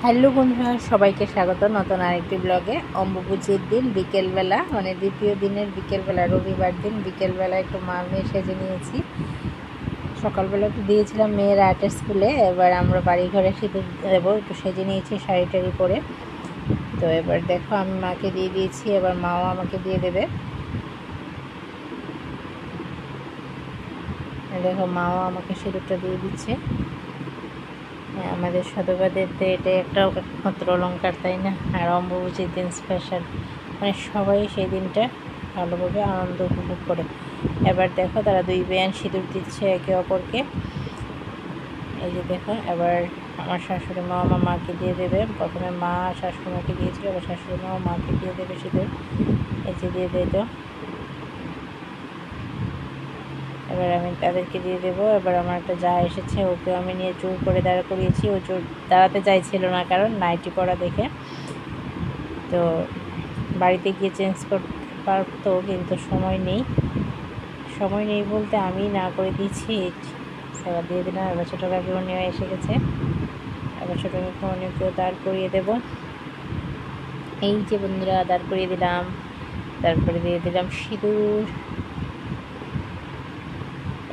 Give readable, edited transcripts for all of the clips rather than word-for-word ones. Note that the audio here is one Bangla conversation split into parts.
হ্যালো বন্ধুরা, সবাইকে স্বাগত নতুন আরেকটি ব্লগে। অম্বুবাচীর দিন বিকেলবেলা, মানে দ্বিতীয় দিনের বিকেলবেলা, রবিবার দিন বিকেলবেলা একটু মা মেয়ে সেজে নিয়েছি। সকালবেলা একটু দিয়েছিলাম মেয়ের আর্টের স্কুলে, এবার আমরা বাড়ি ঘরে সিঁদুর দেবো, একটু সেজে নিয়েছি শাড়ি টাড়ি পরে। তো এবার দেখো আমি মাকে দিয়ে দিয়েছি, এবার মাও আমাকে দিয়ে দেবে। দেখো মাও আমাকে সিঁদুরটা দিয়ে দিচ্ছে। আমাদের সাধুবাদের তো এটা একটা একমাত্র অলঙ্কার, তাই না? আর অম্বুবাচীর দিন স্পেশাল, মানে সবাই সেই দিনটা ভালোভাবে আনন্দ উপভোগ করে। এবার দেখো তারা দুই বেয়ান সিঁদুর দিচ্ছে একে অপরকে। এই যে দেখো, এবার আমার শাশুড়ি মা আমার মাকে দিয়ে দেবে। প্রথমে মা শাশুড়ি মাকে দিয়েছিল, এবার শাশুড়ি মা মাকে দিয়ে দেবে সিঁদুর। এই যে দিয়ে দিল, এবার আমি তাদেরকে দিয়ে দেবো। এবার আমার একটা যা এসেছে, ওকে আমি নিয়ে জোর করে দাঁড়া করিয়েছি। ও জোর দাঁড়াতে চাইছিল না, কারণ নাইটি পরা দেখে। তো বাড়িতে গিয়ে চেঞ্জ করতে পারতো, কিন্তু সময় নেই বলতে আমি না করে দিয়েছি। এবার দিয়ে দিলাম। এবার ছোটো কাকিমণিও এসে গেছে, এবার ছোটো কাকিমণিকেও দাঁড় করিয়ে দেবো। এই যে বন্ধুরা, দাঁড় করিয়ে দিলাম, তারপরে দিয়ে দিলাম সিঁদুর।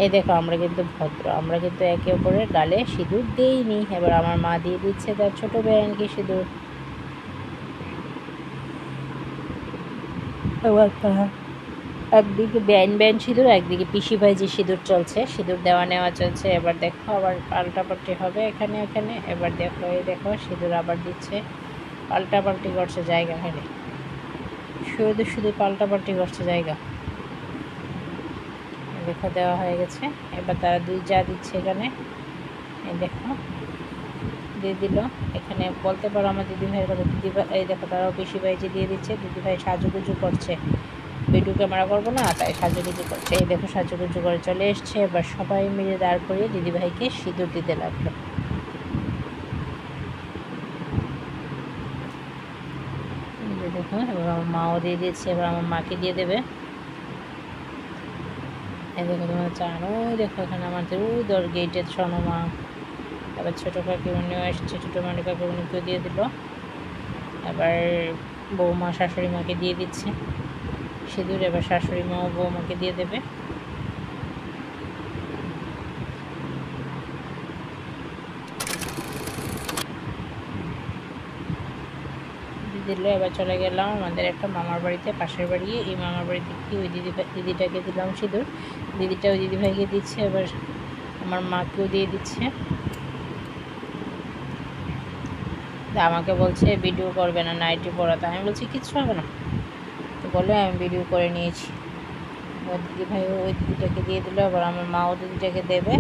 এই দেখো, আমরা কিন্তু ভদ্র, আমরা কিন্তু একে অপরের গালে সিঁদুর দিইনি। এবার আমার মা দিয়ে দিচ্ছে তার ছোটো বেয়ানকে সিঁদুর। এবার একদিকে বেআইন সিঁদুর, একদিকে পিসি ভাইজি সিঁদুর চলছে, সিঁদুর দেওয়া নেওয়া চলছে। এবার দেখো আবার পাল্টাপাল্টি হবে এখানে। এবার দেখো, এই দেখো সিঁদুর আবার দিচ্ছে, পাল্টাপাল্টি করছে জায়গা। এখানে শুধু পাল্টাপাল্টি করছে জায়গা। দেখো দেওয়া হয়ে গেছে। এবার তারা দুই যা দিচ্ছে এখানে, এই দেখো দিয়ে দিল। এখানে বলতে পারো আমার দিদিভাইয়ের কথা। দিদিভাই এই দেখো, তারাও পিসি ভাইজি দিয়ে দিচ্ছে। দিদিভাই সাজুগুজু করছে, ভিডিও ক্যামেরা করবো না তাই সাজুগুজু করছে। এই দেখো সাজুগুজু করে চলে এসছে। এবার সবাই মিলে দাঁড় করিয়ে দিদিভাইকে সিঁদুর দিতে লাগলো। দেখো, এবার আমার মাও দিয়ে দিয়েছে, এবার আমার মাকে দিয়ে দেবে। এই দেখো তোমার চান, ওই দেখো এখানে আমাদের ওই গেটের সনমা। এবার ছোটো কাকিমণিও এসছে, ছোটো মানি কাকিমণিকেও দিয়ে দিল। এবার বৌমা শাশুড়ি মাকে দিয়ে দিচ্ছে সিঁদুর। এবার শাশুড়ি মাও বৌমাকে দিয়ে দেবে। দিল। এবার চলে গেলাম আমাদের একটা মামার বাড়িতে, পাশের বাড়ি। এই মামার বাড়ি থেকে ওই দিদিটাকে দিলাম সিঁদুর। দিদিটা ওই দিদিভাইকে দিচ্ছে, এবার আমার মাকেও দিয়ে দিচ্ছে। আমাকে বলছে ভিডিও করবে না, নাইটি পরাতে। আমি বলছি কিচ্ছু হবে না, তো বলে আমি ভিডিও করে নিয়েছি। ওই দিদিভাইও ওই দিদিটাকে দিয়ে দিল। এবার আমার মাও দিদিটাকে দেবে।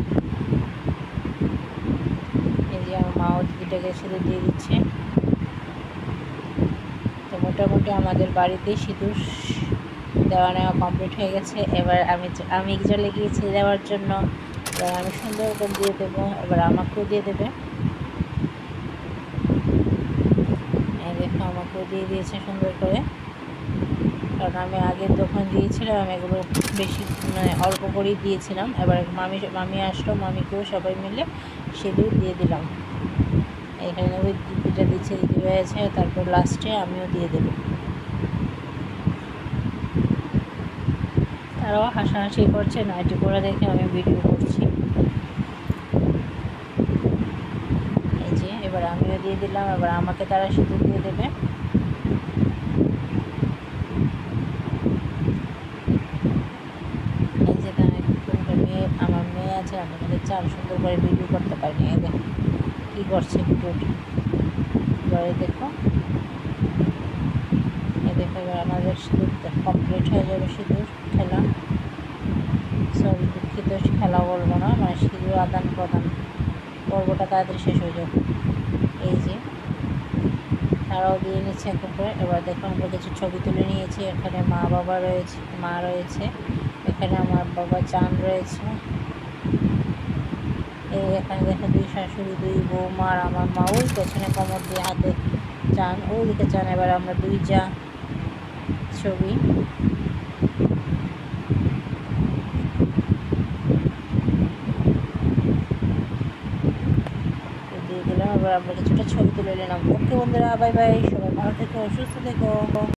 এই যে আমার মাও দিদিটাকে সিঁদুর দিয়ে দিচ্ছে। তো মোটামুটি আমাদের বাড়িতে সিঁদুর দেওয়া নেওয়া কমপ্লিট হয়ে গেছে। এবার আমি চলে গিয়েছি দেওয়ার জন্য। এবার আমি সুন্দর করে দিয়ে দেবো, এবার আমাকেও দিয়ে দেবে। এই দেখো আমাকেও দিয়ে দিয়েছে সুন্দর করে, কারণ আমি আগে যখন দিয়েছিলাম এগুলো বেশি, মানে অল্প করেই দিয়েছিলাম। এবার মামি আসলো, মামিকেও সবাই মিলে সিঁদুর দিয়ে দিলাম। এখানে ওই দিদিটা দিচ্ছে, দিদি হয়েছে, তারপর লাস্টে আমিও দিয়ে দেবো। তারাও হাসাহাসি করছে, নাইটি পরা দেখে আমি ভিডিও করছি। এই যে এবার আমিও দিয়ে দিলাম, এবার আমাকে তারা সিঁদুর দিয়ে দেবে। এই যে আমার মেয়ে আছে, আমি দেখছি আমি সুন্দর করে ভিডিও করতে পারিনি। এই দেখো কী করছে ভিডিওটা। এবার দেখো, এবার আমাদের সিঁদুর কমপ্লিট হয়ে যাবে। সিঁদুর খেলা, সরি দুঃখিত, খেলা বলবো না, মানে সিঁদুর আদান প্রদান পর্বটা তাড়াতাড়ি শেষ হয়ে যাবে। এই যে তারাও দিয়ে নিচ্ছে এক করে। এবার দেখো আমরা কিছু ছবি তুলে নিয়েছি। এখানে মা রয়েছে, এখানে আমার বাবা চান রয়েছে। এই এখানে দেখো দুই শাশুড়ি, দুই বৌমা আর আমার মা ওই পেছনে কোমর দিয়ে হাতে চান, ওইদিকে চান। এবার আমরা দুই যা ছবি। দিয়ে দিলাম। এবার আমরা কিছুটা ছবি তুলে নিলাম। ওকে বন্ধুরা, বাই বাই, সবাই ভালো থেকো, সুস্থ থেকো।